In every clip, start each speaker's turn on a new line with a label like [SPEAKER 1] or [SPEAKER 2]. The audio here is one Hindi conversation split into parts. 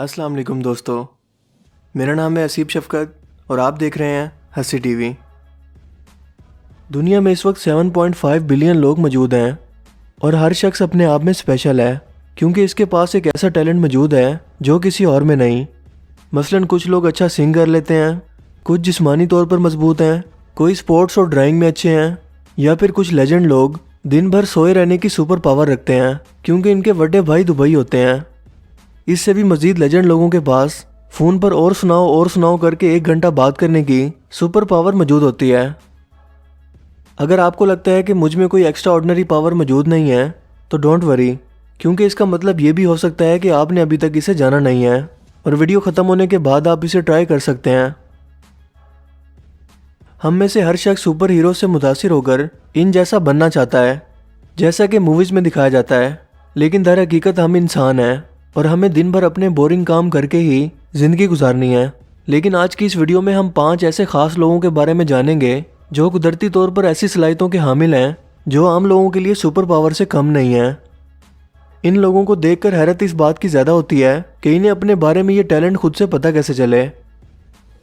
[SPEAKER 1] अस्सलाम वालेकुम दोस्तों, मेरा नाम है असीब शफ़क़त और आप देख रहे हैं हंसी टीवी। दुनिया में इस वक्त 7.5 बिलियन लोग मौजूद हैं और हर शख्स अपने आप में स्पेशल है क्योंकि इसके पास एक ऐसा टैलेंट मौजूद है जो किसी और में नहीं। मसलन कुछ लोग अच्छा सिंग कर लेते हैं, कुछ जिस्मानी तौर पर मजबूत हैं, कोई स्पोर्ट्स और ड्राइंग में अच्छे हैं, या फिर कुछ लेजेंड लोग दिन भर सोए रहने की सुपर पावर रखते हैं क्योंकि इनके बड़े भाई दुबई होते हैं। इससे भी मज़ीद लेजेंड लोगों के पास फ़ोन पर और सुनाओ करके 1 घंटा बात करने की सुपर पावर मौजूद होती है। अगर आपको लगता है कि मुझ में कोई एक्स्ट्रा ऑर्डिनरी पावर मौजूद नहीं है तो डोंट वरी, क्योंकि इसका मतलब ये भी हो सकता है कि आपने अभी तक इसे जाना नहीं है और वीडियो ख़त्म होने के बाद आप इसे ट्राई कर सकते हैं। हम में से हर शख्स सुपर हीरो से मुतासिर होकर इन जैसा बनना चाहता है जैसा कि मूवीज़ में दिखाया जाता है, लेकिन दर हकीकत हम इंसान हैं और हमें दिन भर अपने बोरिंग काम करके ही ज़िंदगी गुजारनी है। लेकिन आज की इस वीडियो में हम 5 ऐसे ख़ास लोगों के बारे में जानेंगे जो कुदरती तौर पर ऐसी सलाहियतों के हामिल हैं जो आम लोगों के लिए सुपर पावर से कम नहीं है। इन लोगों को देखकर हैरत इस बात की ज़्यादा होती है कि इन्हें अपने बारे में ये टैलेंट खुद से पता कैसे चले।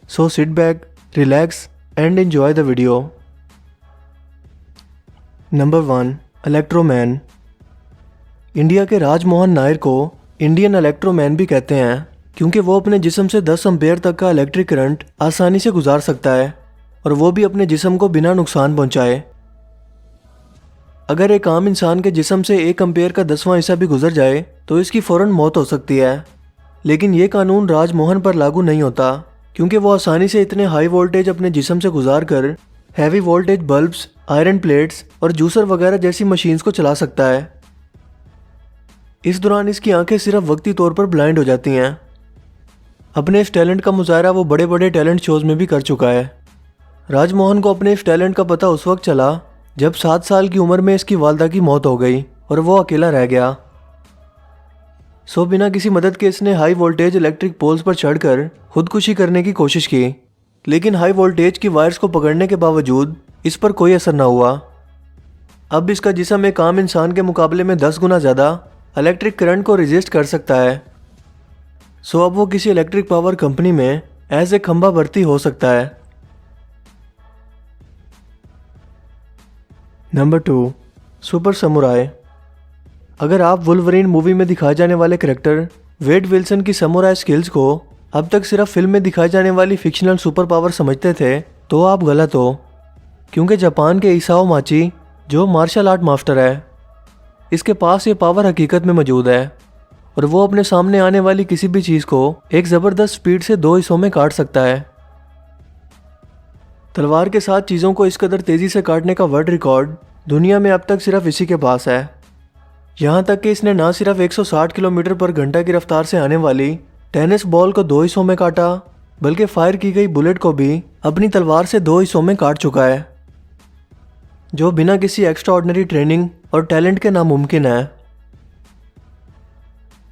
[SPEAKER 1] So sit back, relax and enjoy the video. Number 1, electroman. India के राजमोहन नायर को इंडियन इलेक्ट्रोमैन भी कहते हैं क्योंकि वो अपने जिस्म से 10 एम्पेयर तक का इलेक्ट्रिक करंट आसानी से गुजार सकता है और वो भी अपने जिस्म को बिना नुकसान पहुंचाए। अगर एक आम इंसान के जिस्म से 1 एम्पेयर का 10वां हिस्सा भी गुजर जाए तो इसकी फ़ौरन मौत हो सकती है, लेकिन ये कानून राजमोहन पर लागू नहीं होता क्योंकि वो आसानी से इतने हाई वोल्टेज अपने जिस्म से गुजार कर heavy voltage bulbs, iron plates और जूसर वगैरह जैसी मशीन्स को चला सकता है। इस दौरान इसकी आंखें सिर्फ वक्ती तौर पर ब्लाइंड हो जाती हैं। अपने इस टैलेंट का मुजाहरा वो बड़े बड़े टैलेंट शोज़ में भी कर चुका है। राजमोहन को अपने इस टैलेंट का पता उस वक्त चला जब 7 साल की उम्र में इसकी वालदा की मौत हो गई और वो अकेला रह गया। सो बिना किसी मदद के इसने हाई वोल्टेज इलेक्ट्रिक पोल्स पर चढ़कर खुदकुशी करने की कोशिश की, लेकिन हाई वोल्टेज की वायर्स को पकड़ने के बावजूद इस पर कोई असर न हुआ। अब इसका जिस्म एक आम इंसान के मुकाबले में 10 गुना ज़्यादा इलेक्ट्रिक करंट को रेजिस्ट कर सकता है। सो अब वो किसी इलेक्ट्रिक पावर कंपनी में एज ए खंबा भर्ती हो सकता है। Number 2, super samurai. अगर आप वुल्वरीन मूवी में दिखाए जाने वाले करैक्टर वेड विल्सन की समुराई स्किल्स को अब तक सिर्फ फिल्म में दिखाई जाने वाली फिक्शनल सुपर पावर समझते थे तो आप गलत हो, क्योंकि जापान के इसाओ माची जो मार्शल आर्ट मास्टर है, इसके पास ये पावर हकीकत में मौजूद है और वो अपने सामने आने वाली किसी भी चीज़ को एक ज़बरदस्त स्पीड से 2 हिस्सों में काट सकता है। तलवार के साथ चीज़ों को इस कदर तेज़ी से काटने का वर्ल्ड रिकॉर्ड दुनिया में अब तक सिर्फ इसी के पास है। यहाँ तक कि इसने ना सिर्फ 160 किलोमीटर पर घंटा की रफ्तार से आने वाली टेनिस बॉल को 2 हिस्सों में काटा, बल्कि फायर की गई बुलेट को भी अपनी तलवार से 2 हिस्सों में काट चुका है, जो बिना किसी एक्स्ट्रा ऑर्डिनरी ट्रेनिंग और टैलेंट के नामुमकिन है।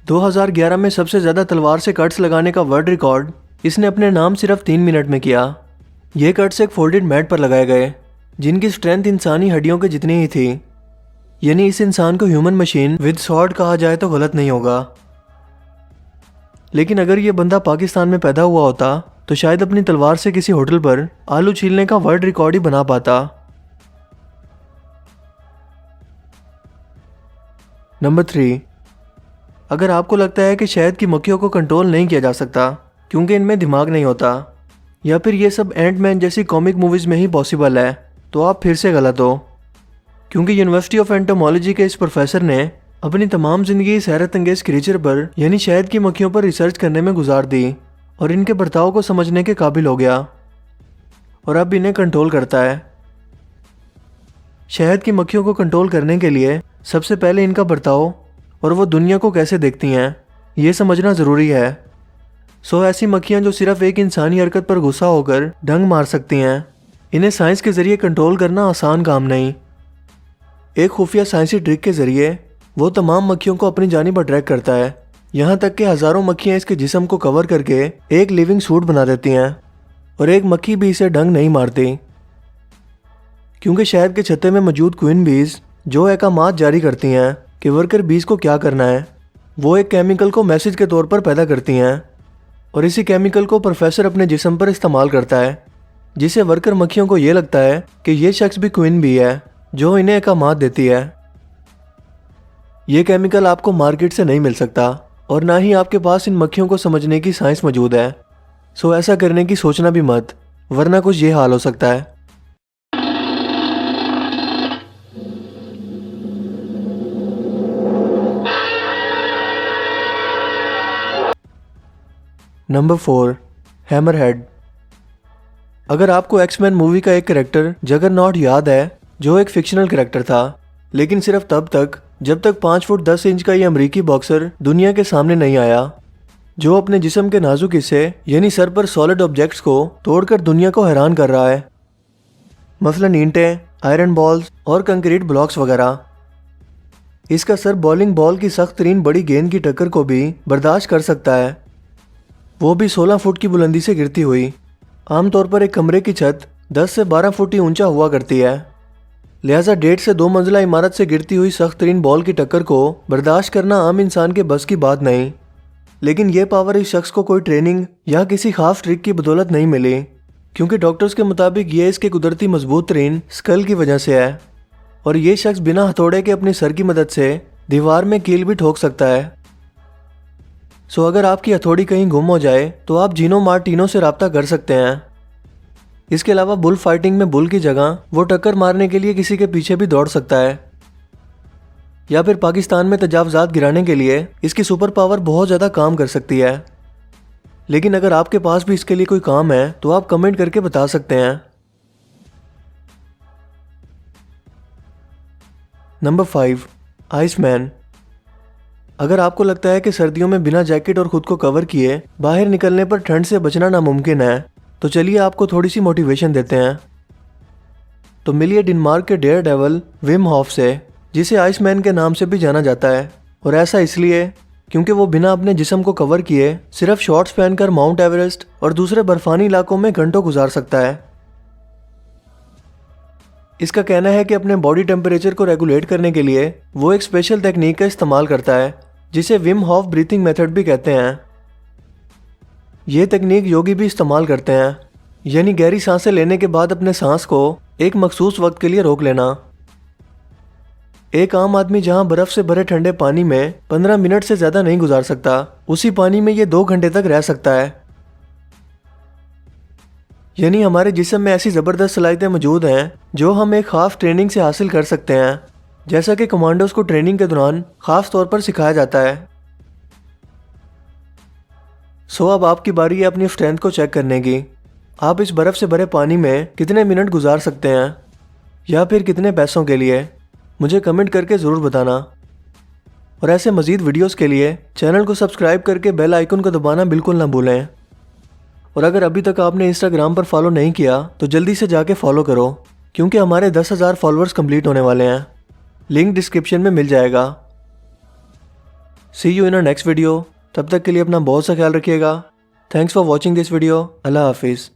[SPEAKER 1] 2011 में सबसे ज़्यादा तलवार से कट्स लगाने का वर्ल्ड रिकॉर्ड इसने अपने नाम सिर्फ 3 मिनट में किया। ये कट्स एक फोल्डेड मैट पर लगाए गए जिनकी स्ट्रेंथ इंसानी हड्डियों के जितनी ही थी, यानी इस इंसान को ह्यूमन मशीन विद स्वॉर्ड कहा जाए तो गलत नहीं होगा। लेकिन अगर ये बंदा पाकिस्तान में पैदा हुआ होता तो शायद अपनी तलवार से किसी होटल पर आलू छीलने का वर्ल्ड रिकॉर्ड ही बना पाता। नंबर 3, अगर आपको लगता है कि शहद की मक्खियों को कंट्रोल नहीं किया जा सकता क्योंकि इनमें दिमाग नहीं होता, या फिर ये सब एंटमैन जैसी कॉमिक मूवीज़ में ही पॉसिबल है, तो आप फिर से गलत हो, क्योंकि यूनिवर्सिटी ऑफ एंटोमोलॉजी के इस प्रोफेसर ने अपनी तमाम ज़िंदगी इस हैरत अंगेज क्रीचर पर यानी शहद की मक्खियों पर रिसर्च करने में गुजार दी और इनके बर्ताव को समझने के काबिल हो गया और अब इन्हें कंट्रोल करता है। शहद की मक्खियों को कंट्रोल करने के लिए सबसे पहले इनका बर्ताव और वो दुनिया को कैसे देखती हैं ये समझना ज़रूरी है। सो ऐसी मक्खियाँ जो सिर्फ एक इंसानी हरकत पर गुस्सा होकर डंग मार सकती हैं, इन्हें साइंस के ज़रिए कंट्रोल करना आसान काम नहीं। एक खुफिया साइंसी ट्रिक के ज़रिए वो तमाम मक्खियों को अपनी जानिब अट्रैक्ट करता है, यहाँ तक कि हज़ारों मक्खियाँ इसके जिस्म को कवर करके एक लिविंग सूट बना देती हैं और एक मक्खी भी इसे डंग नहीं मारती, क्योंकि शहद के छत्ते में मौजूद क्वीन बीज जो अहकामात जारी करती हैं कि वर्कर बीज को क्या करना है। वो एक केमिकल को मैसेज के तौर पर पैदा करती हैं और इसी केमिकल को प्रोफेसर अपने जिस्म पर इस्तेमाल करता है, जिससे वर्कर मक्खियों को ये लगता है कि ये शख्स भी क्वीन बी है जो इन्हें अहकामात देती है। ये केमिकल आपको मार्केट से नहीं मिल सकता और ना ही आपके पास इन मक्खियों को समझने की साइंस मौजूद है। सो ऐसा करने की सोचना भी मत, वरना कुछ ये हाल हो सकता है। Number 4, hammerhead. अगर आपको एक्समैन मूवी का एक कैरेक्टर जगरनॉट याद है, जो एक फिक्शनल कैरेक्टर था, लेकिन सिर्फ तब तक जब तक 5 फुट 10 इंच का ये अमेरिकी बॉक्सर दुनिया के सामने नहीं आया, जो अपने जिस्म के नाजुक हिस्से यानी सर पर सॉलिड ऑब्जेक्ट्स को तोड़कर दुनिया को हैरान कर रहा है, मसलन ईंटें, आयरन बॉल्स और कंक्रीट ब्लॉक्स वगैरह। इसका सर बॉलिंग बॉल की सख्त तरीन बड़ी गेंद की टक्कर को भी बर्दाश्त कर सकता है, वो भी 16 फुट की बुलंदी से गिरती हुई। आमतौर पर एक कमरे की छत 10 से 12 फुट ही ऊंचा हुआ करती है, लिहाजा 1.5 से 2 मंजिला इमारत से गिरती हुई सख्त तरीन बॉल की टक्कर को बर्दाश्त करना आम इंसान के बस की बात नहीं। लेकिन यह पावर इस शख्स को कोई ट्रेनिंग या किसी खास ट्रिक की बदौलत नहीं मिली, क्योंकि डॉक्टर्स के मुताबिक ये इसके कुदरती मजबूत तरीन स्कल की वजह से है और ये शख्स बिना हथौड़े के अपने सर की मदद से दीवार में कील भी ठोक सकता है। सो अगर आपकी हथौड़ी कहीं गुम हो जाए तो आप जीनो मार्टिनो से रब्ता कर सकते हैं। इसके अलावा बुल फाइटिंग में बुल की जगह वो टक्कर मारने के लिए किसी के पीछे भी दौड़ सकता है, या फिर पाकिस्तान में तजावजात गिराने के लिए इसकी सुपर पावर बहुत ज़्यादा काम कर सकती है। लेकिन अगर आपके पास भी इसके लिए कोई काम है तो आप कमेंट करके बता सकते हैं। Number 5, Iceman. अगर आपको लगता है कि सर्दियों में बिना जैकेट और खुद को कवर किए बाहर निकलने पर ठंड से बचना नामुमकिन है, तो चलिए आपको थोड़ी सी मोटिवेशन देते हैं। तो मिलिए डेनमार्क के डेयर डेवल विम हॉफ से, जिसे आइसमैन के नाम से भी जाना जाता है, और ऐसा इसलिए क्योंकि वो बिना अपने जिस्म को कवर किए सिर्फ शॉर्ट्स पहनकर माउंट एवरेस्ट और दूसरे बर्फानी इलाकों में घंटों गुजार सकता है। इसका कहना है कि अपने बॉडी टेम्परेचर को रेगुलेट करने के लिए वो एक स्पेशल टेक्निक का इस्तेमाल करता है, जिसे विम हॉफ ब्रीथिंग मेथड भी कहते हैं। ये तकनीक योगी भी इस्तेमाल करते हैं, यानी गहरी सांसें लेने के बाद अपने सांस को एक मखसूस वक्त के लिए रोक लेना। एक आम आदमी जहां बर्फ से भरे ठंडे पानी में 15 मिनट से ज्यादा नहीं गुजार सकता, उसी पानी में ये 2 घंटे तक रह सकता है। यानी हमारे जिस्म में ऐसी ज़बरदस्त सलाहियतें मौजूद हैं जो हम एक खास ट्रेनिंग से हासिल कर सकते हैं, जैसा कि कमांडोज को ट्रेनिंग के दौरान खास तौर पर सिखाया जाता है। सो अब आपकी बारी है अपनी स्ट्रेंथ को चेक करने की। आप इस बर्फ़ से भरे पानी में कितने मिनट गुजार सकते हैं, या फिर कितने पैसों के लिए, मुझे कमेंट करके ज़रूर बताना। और ऐसे मज़ीद वीडियोस के लिए चैनल को सब्सक्राइब करके बेल आइकन को दबाना बिल्कुल ना भूलें। और अगर अभी तक आपने इंस्टाग्राम पर फॉलो नहीं किया तो जल्दी से जाके फॉलो करो, क्योंकि हमारे 10,000 फॉलोअर्स कंप्लीट होने वाले हैं। लिंक डिस्क्रिप्शन में मिल जाएगा। See you in a next video. तब तक के लिए अपना बहुत सा ख्याल रखिएगा। Thanks for watching this video. Allah हाफिज़।